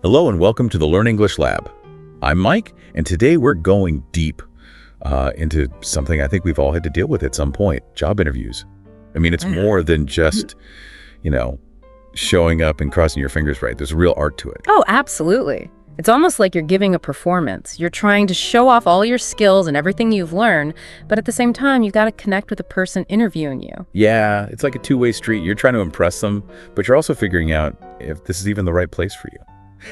Hello and welcome to the Learn English Lab. I'm Mike, and today we're going deep into something I think we've all had to deal with at some point, job interviews. I mean, it's more than just, showing up and crossing your fingers right. There's a real art to it. Oh, absolutely. It's almost like you're giving a performance. You're trying to show off all your skills and everything you've learned, but at the same time, you got to connect with the person interviewing you. Yeah, it's like a two-way street. You're trying to impress them, but you're also figuring out if this is even the right place for you.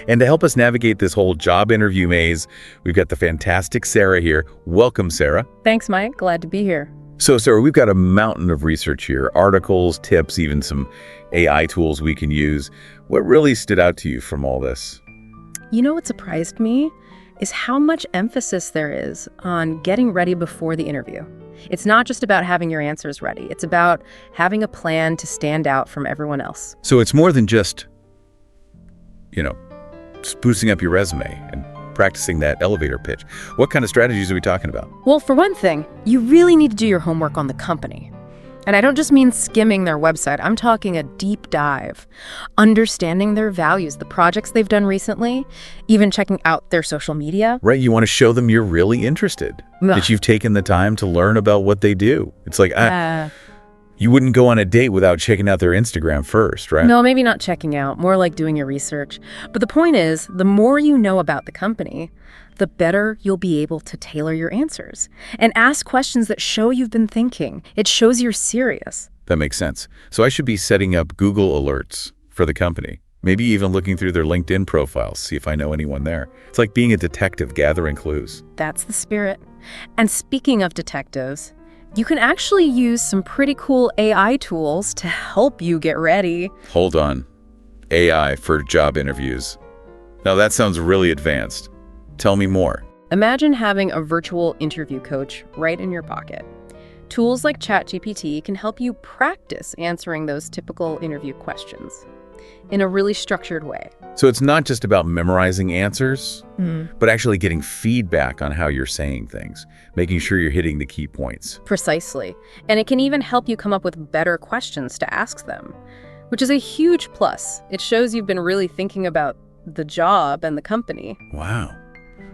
And to help us navigate this whole job interview maze, we've got the fantastic Sarah here. Welcome, Sarah. Thanks, Mike. Glad to be here. So, Sarah, we've got a mountain of research here, articles, tips, even some AI tools we can use. What really stood out to you from all this? You know what surprised me is how much emphasis there is on getting ready before the interview. It's not just about having your answers ready. It's about having a plan to stand out from everyone else. So it's more than just, sprucing up your resume and practicing that elevator pitch. What kind of strategies are we talking about? Well, for one thing, you really need to do your homework on the company. And I don't just mean skimming their website. I'm talking a deep dive, understanding their values, the projects they've done recently, even checking out their social media. Right, you want to show them you're really interested, that you've taken the time to learn about what they do. It's like, you wouldn't go on a date without checking out their Instagram first, right? No, maybe not checking out, more like doing your research. But the point is, the more you know about the company, the better you'll be able to tailor your answers and ask questions that show you've been thinking. It shows you're serious. That makes sense. So I should be setting up Google alerts for the company, maybe even looking through their LinkedIn profiles, see if I know anyone there. It's like being a detective gathering clues. That's the spirit. And speaking of detectives, you can actually use some pretty cool AI tools to help you get ready. Hold on. AI for job interviews. Now that sounds really advanced. Tell me more. Imagine having a virtual interview coach right in your pocket. Tools like ChatGPT can help you practice answering those typical interview questions in a really structured way. So it's not just about memorizing answers, but actually getting feedback on how you're saying things, making sure you're hitting the key points. Precisely. And it can even help you come up with better questions to ask them, which is a huge plus. It shows you've been really thinking about the job and the company. Wow.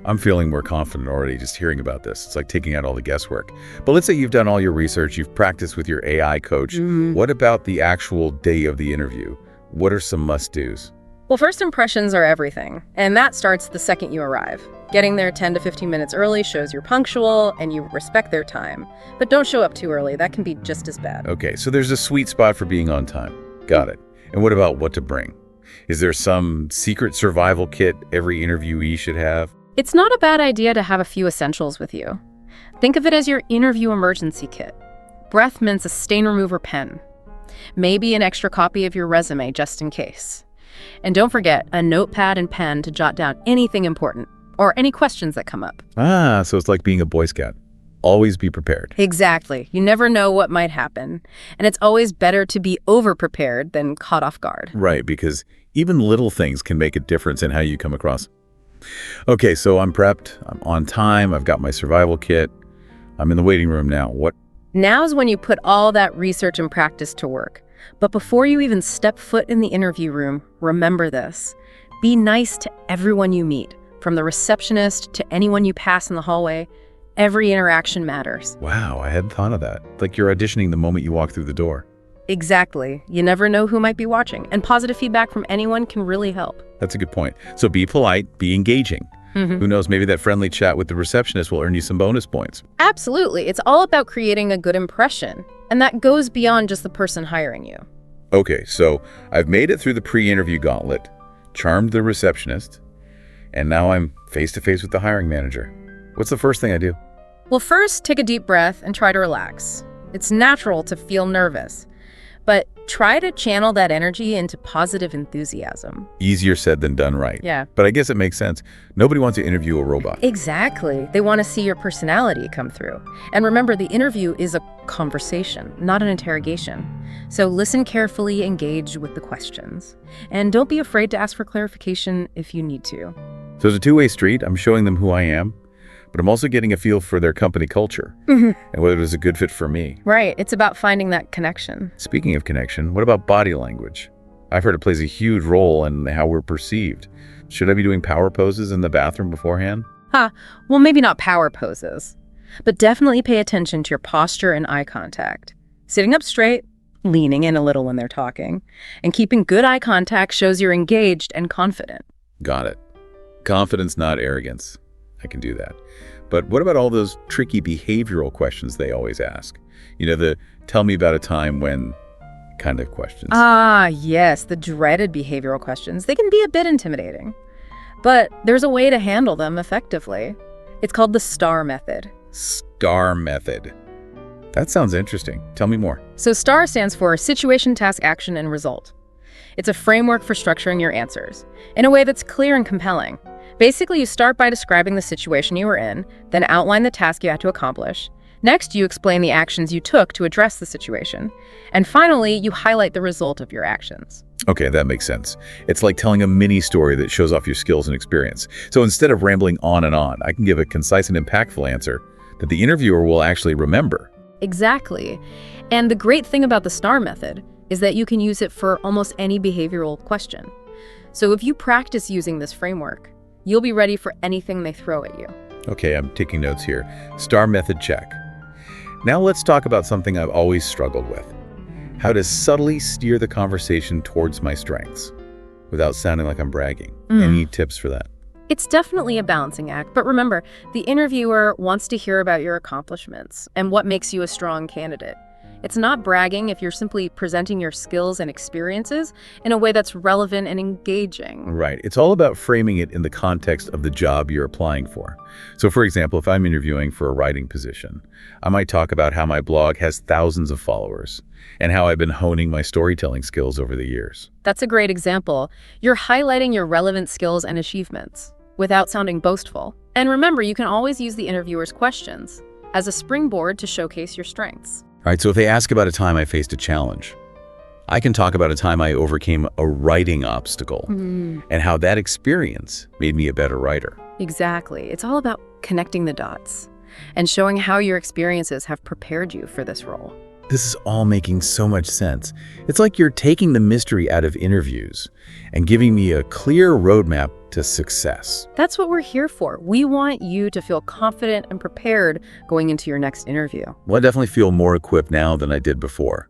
I'm feeling more confident already just hearing about this. It's like taking out all the guesswork. But let's say you've done all your research, you've practiced with your AI coach. What about the actual day of the interview? What are some must-dos? Well, first impressions are everything, and that starts the second you arrive. Getting there 10 to 15 minutes early shows you're punctual and you respect their time. But don't show up too early. That can be just as bad. Okay, so there's a sweet spot for being on time. Got it. And what about what to bring? Is there some secret survival kit every interviewee should have? It's not a bad idea to have a few essentials with you. Think of it as your interview emergency kit. Breath mints a stain remover pen. Maybe an extra copy of your resume just in case. And don't forget a notepad and pen to jot down anything important or any questions that come up. So it's like being a Boy Scout. Always be prepared. Exactly. You never know what might happen. And it's always better to be over-prepared than caught off guard. Right, because even little things can make a difference in how you come across. Okay, so I'm prepped, I'm on time, I've got my survival kit, I'm in the waiting room now. What? Now's when you put all that research and practice to work. But before you even step foot in the interview room, remember this. Be nice to everyone you meet, from the receptionist to anyone you pass in the hallway. Every interaction matters. Wow, I hadn't thought of that. Like you're auditioning the moment you walk through the door. Exactly. You never know who might be watching, and positive feedback from anyone can really help. That's a good point. So be polite, be engaging. Who knows, maybe that friendly chat with the receptionist will earn you some bonus points. Absolutely. It's all about creating a good impression, and that goes beyond just the person hiring you. Okay, so I've made it through the pre-interview gauntlet, charmed the receptionist, and now I'm face-to-face with the hiring manager. What's the first thing I do? Well, first, take a deep breath and try to relax. It's natural to feel nervous, but try to channel that energy into positive enthusiasm. Easier said than done, right? Yeah. But I guess it makes sense. Nobody wants to interview a robot. Exactly. They want to see your personality come through. And remember, the interview is a conversation, not an interrogation. So listen carefully, engage with the questions. And don't be afraid to ask for clarification if you need to. So it's a two-way street. I'm showing them who I am, but I'm also getting a feel for their company culture and whether it was a good fit for me. Right. It's about finding that connection. Speaking of connection, what about body language? I've heard it plays a huge role in how we're perceived. Should I be doing power poses in the bathroom beforehand? Well, maybe not power poses, but definitely pay attention to your posture and eye contact. Sitting up straight, leaning in a little when they're talking, and keeping good eye contact shows you're engaged and confident. Got it. Confidence, not arrogance. I can do that. But what about all those tricky behavioral questions they always ask? The tell me about a time when kind of questions. Yes, the dreaded behavioral questions. They can be a bit intimidating, but there's a way to handle them effectively. It's called the STAR method. STAR method. That sounds interesting. Tell me more. So STAR stands for Situation, Task, Action, and Result. It's a framework for structuring your answers in a way that's clear and compelling. Basically, you start by describing the situation you were in, then outline the task you had to accomplish. Next, you explain the actions you took to address the situation. And finally, you highlight the result of your actions. Okay, that makes sense. It's like telling a mini story that shows off your skills and experience. So instead of rambling on and on, I can give a concise and impactful answer that the interviewer will actually remember. Exactly. And the great thing about the STAR method is that you can use it for almost any behavioral question. So if you practice using this framework, you'll be ready for anything they throw at you. Okay, I'm taking notes here. STAR method check. Now let's talk about something I've always struggled with. How to subtly steer the conversation towards my strengths without sounding like I'm bragging. Any tips for that? It's definitely a balancing act, but remember, the interviewer wants to hear about your accomplishments and what makes you a strong candidate. It's not bragging if you're simply presenting your skills and experiences in a way that's relevant and engaging. Right. It's all about framing it in the context of the job you're applying for. So for example, if I'm interviewing for a writing position, I might talk about how my blog has thousands of followers and how I've been honing my storytelling skills over the years. That's a great example. You're highlighting your relevant skills and achievements without sounding boastful. And remember, you can always use the interviewer's questions as a springboard to showcase your strengths. All right, so if they ask about a time I faced a challenge, I can talk about a time I overcame a writing obstacle and how that experience made me a better writer. Exactly. It's all about connecting the dots and showing how your experiences have prepared you for this role. This is all making so much sense. It's like you're taking the mystery out of interviews and giving me a clear roadmap to success. That's what we're here for. We want you to feel confident and prepared going into your next interview. Well, I definitely feel more equipped now than I did before.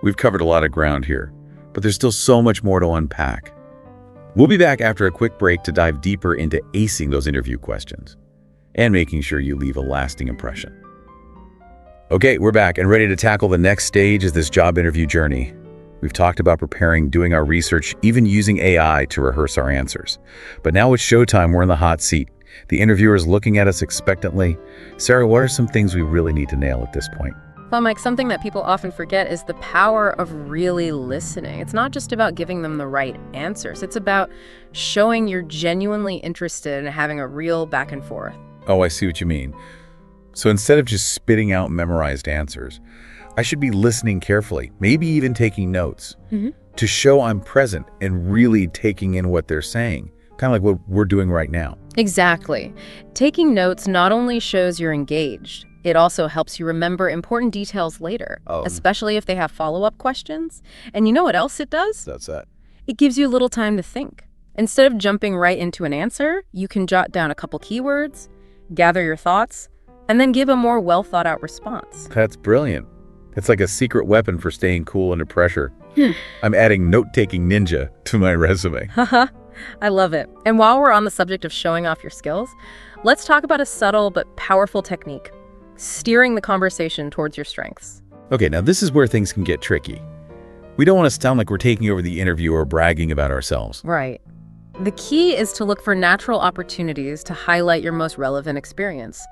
We've covered a lot of ground here, but there's still so much more to unpack. We'll be back after a quick break to dive deeper into acing those interview questions and making sure you leave a lasting impression. Okay, we're back and ready to tackle the next stage of this job interview journey. We've talked about preparing, doing our research, even using AI to rehearse our answers. But now it's showtime. We're in the hot seat. The interviewer is looking at us expectantly. Sarah, what are some things we really need to nail at this point? Well, Mike, something that people often forget is the power of really listening. It's not just about giving them the right answers. It's about showing you're genuinely interested and having a real back and forth. Oh, I see what you mean. So instead of just spitting out memorized answers, I should be listening carefully, maybe even taking notes to show I'm present and really taking in what they're saying, kind of like what we're doing right now. Exactly. Taking notes not only shows you're engaged, it also helps you remember important details later, especially if they have follow-up questions. And you know what else it does? That's that. It gives you a little time to think. Instead of jumping right into an answer, you can jot down a couple keywords, gather your thoughts, and then give a more well-thought-out response. That's brilliant. It's like a secret weapon for staying cool under pressure. I'm adding note-taking ninja to my resume. Haha, I love it. And while we're on the subject of showing off your skills, let's talk about a subtle but powerful technique, steering the conversation towards your strengths. Okay, now this is where things can get tricky. We don't want to sound like we're taking over the interview or bragging about ourselves. Right. The key is to look for natural opportunities to highlight your most relevant experience.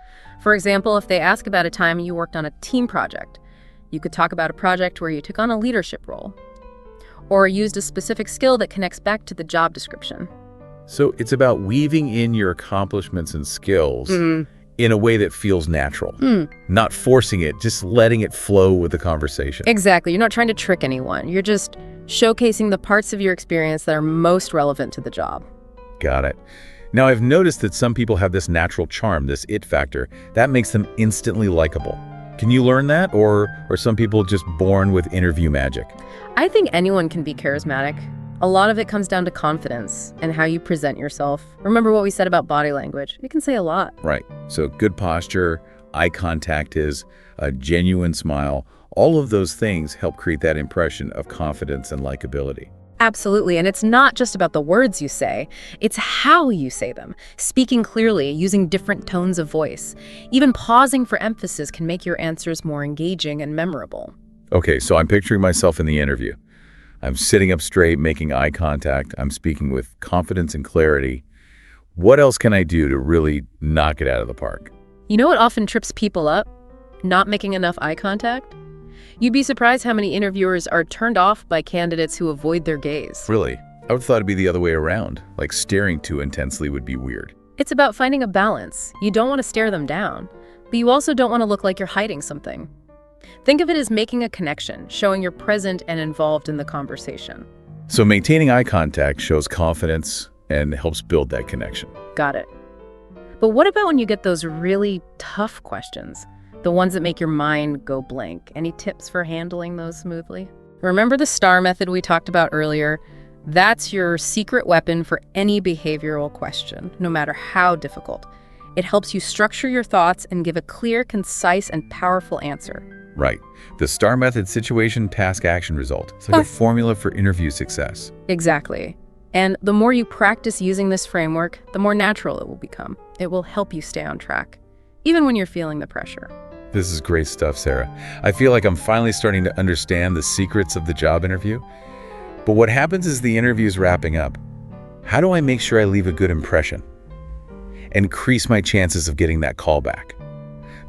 For example, if they ask about a time you worked on a team project, you could talk about a project where you took on a leadership role or used a specific skill that connects back to the job description. So it's about weaving in your accomplishments and skills in a way that feels natural, not forcing it, just letting it flow with the conversation. Exactly. You're not trying to trick anyone. You're just showcasing the parts of your experience that are most relevant to the job. Got it. Now, I've noticed that some people have this natural charm, this it factor, that makes them instantly likable. Can you learn that, or are some people just born with interview magic? I think anyone can be charismatic. A lot of it comes down to confidence and how you present yourself. Remember what we said about body language. It can say a lot. Right. So good posture, eye contact is a genuine smile. All of those things help create that impression of confidence and likability. Absolutely. And it's not just about the words you say, it's how you say them. Speaking clearly, using different tones of voice. Even pausing for emphasis can make your answers more engaging and memorable. Okay, so I'm picturing myself in the interview. I'm sitting up straight, making eye contact. I'm speaking with confidence and clarity. What else can I do to really knock it out of the park? You know what often trips people up? Not making enough eye contact? You'd be surprised how many interviewers are turned off by candidates who avoid their gaze. Really? I would have thought it'd be the other way around. Like staring too intensely would be weird. It's about finding a balance. You don't want to stare them down, but you also don't want to look like you're hiding something. Think of it as making a connection, showing you're present and involved in the conversation. So maintaining eye contact shows confidence and helps build that connection. Got it. But what about when you get those really tough questions? The ones that make your mind go blank. Any tips for handling those smoothly? Remember the STAR method we talked about earlier? That's your secret weapon for any behavioral question, no matter how difficult. It helps you structure your thoughts and give a clear, concise, and powerful answer. Right. The STAR method: situation, task, action, result. It's like a formula for interview success. Exactly. And the more you practice using this framework, the more natural it will become. It will help you stay on track, even when you're feeling the pressure. This is great stuff, Sarah. I feel like I'm finally starting to understand the secrets of the job interview. But what happens is the interview is wrapping up. How do I make sure I leave a good impression? Increase my chances of getting that call back.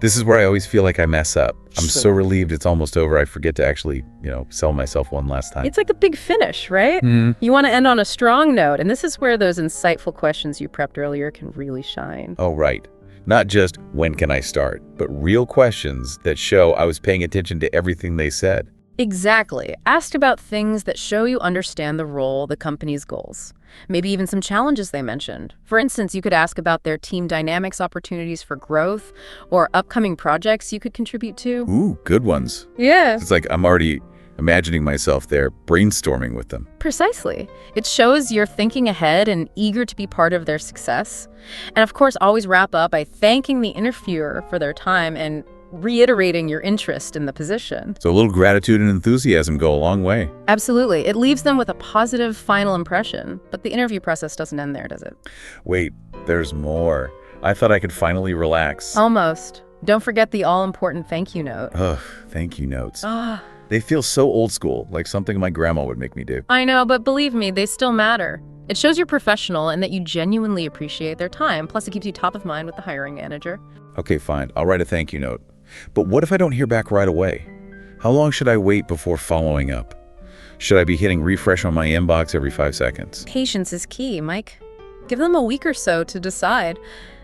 This is where I always feel like I mess up. I'm so relieved it's almost over. I forget to actually, sell myself one last time. It's like a big finish, right? You want to end on a strong note, and this is where those insightful questions you prepped earlier can really shine. Oh, right. Not just when can I start, but real questions that show I was paying attention to everything they said. Exactly. Asked about things that show you understand the role, the company's goals. Maybe even some challenges they mentioned. For instance, you could ask about their team dynamics, opportunities for growth, or upcoming projects you could contribute to. Ooh, good ones. Yeah. It's like I'm already imagining myself there brainstorming with them. Precisely. It shows you're thinking ahead and eager to be part of their success. And of course, always wrap up by thanking the interviewer for their time and reiterating your interest in the position. So a little gratitude and enthusiasm go a long way. Absolutely. It leaves them with a positive final impression. But the interview process doesn't end there, does it? Wait, there's more. I thought I could finally relax. Almost. Don't forget the all-important thank you note. Ugh, thank you notes. Ah. They feel so old school, like something my grandma would make me do. I know, but believe me, they still matter. It shows you're professional and that you genuinely appreciate their time. Plus, it keeps you top of mind with the hiring manager. Okay, fine. I'll write a thank you note. But what if I don't hear back right away? How long should I wait before following up? Should I be hitting refresh on my inbox every 5 seconds? Patience is key, Mike. Give them a week or so to decide.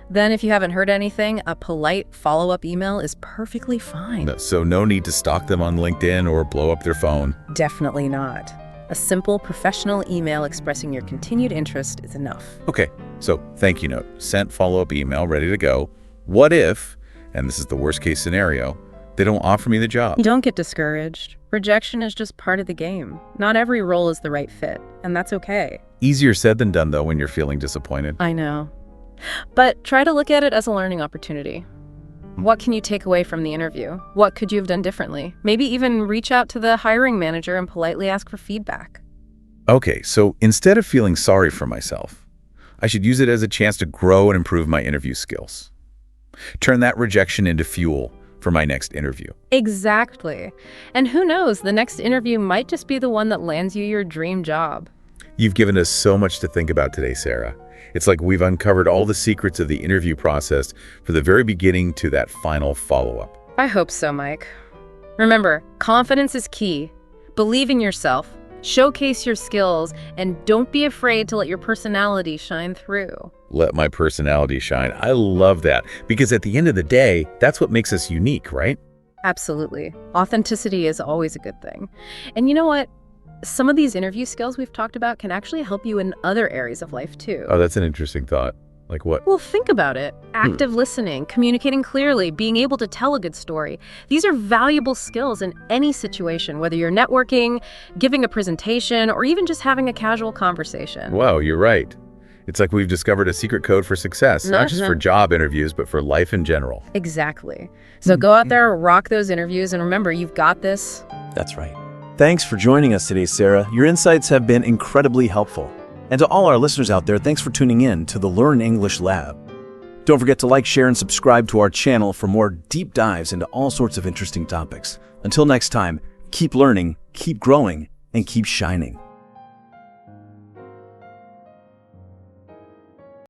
Then, if you haven't heard anything, a polite follow-up email is perfectly fine. So no need to stalk them on LinkedIn or blow up their phone. Definitely not. A simple professional email expressing your continued interest is enough. Okay, so thank you note, sent follow-up email, ready to go. What if, and this is the worst case scenario, they don't offer me the job? Don't get discouraged. Rejection is just part of the game. Not every role is the right fit, and that's okay. Easier said than done, though, when you're feeling disappointed. I know. But try to look at it as a learning opportunity. What can you take away from the interview? What could you have done differently? Maybe even reach out to the hiring manager and politely ask for feedback. Okay, so instead of feeling sorry for myself, I should use it as a chance to grow and improve my interview skills. Turn that rejection into fuel for my next interview. Exactly. And who knows, the next interview might just be the one that lands you your dream job. You've given us so much to think about today, Sarah. It's like we've uncovered all the secrets of the interview process from the very beginning to that final follow-up. I hope so, Mike. Remember, confidence is key. Believe in yourself, showcase your skills, and don't be afraid to let your personality shine through. Let my personality shine. I love that, because at the end of the day, that's what makes us unique, right? Absolutely. Authenticity is always a good thing. And you know what? Some of these interview skills we've talked about can actually help you in other areas of life too. Oh, that's an interesting thought. Like what? Well, think about it. Active listening, communicating clearly, being able to tell a good story. These are valuable skills in any situation, whether you're networking, giving a presentation, or even just having a casual conversation. Wow, you're right. It's like we've discovered a secret code for success, not just for job interviews, but for life in general. Exactly. So go out there, rock those interviews, and remember, you've got this. That's right. Thanks for joining us today, Sarah. Your insights have been incredibly helpful. And to all our listeners out there, thanks for tuning in to the Learn English Lab. Don't forget to like, share, and subscribe to our channel for more deep dives into all sorts of interesting topics. Until next time, keep learning, keep growing, and keep shining.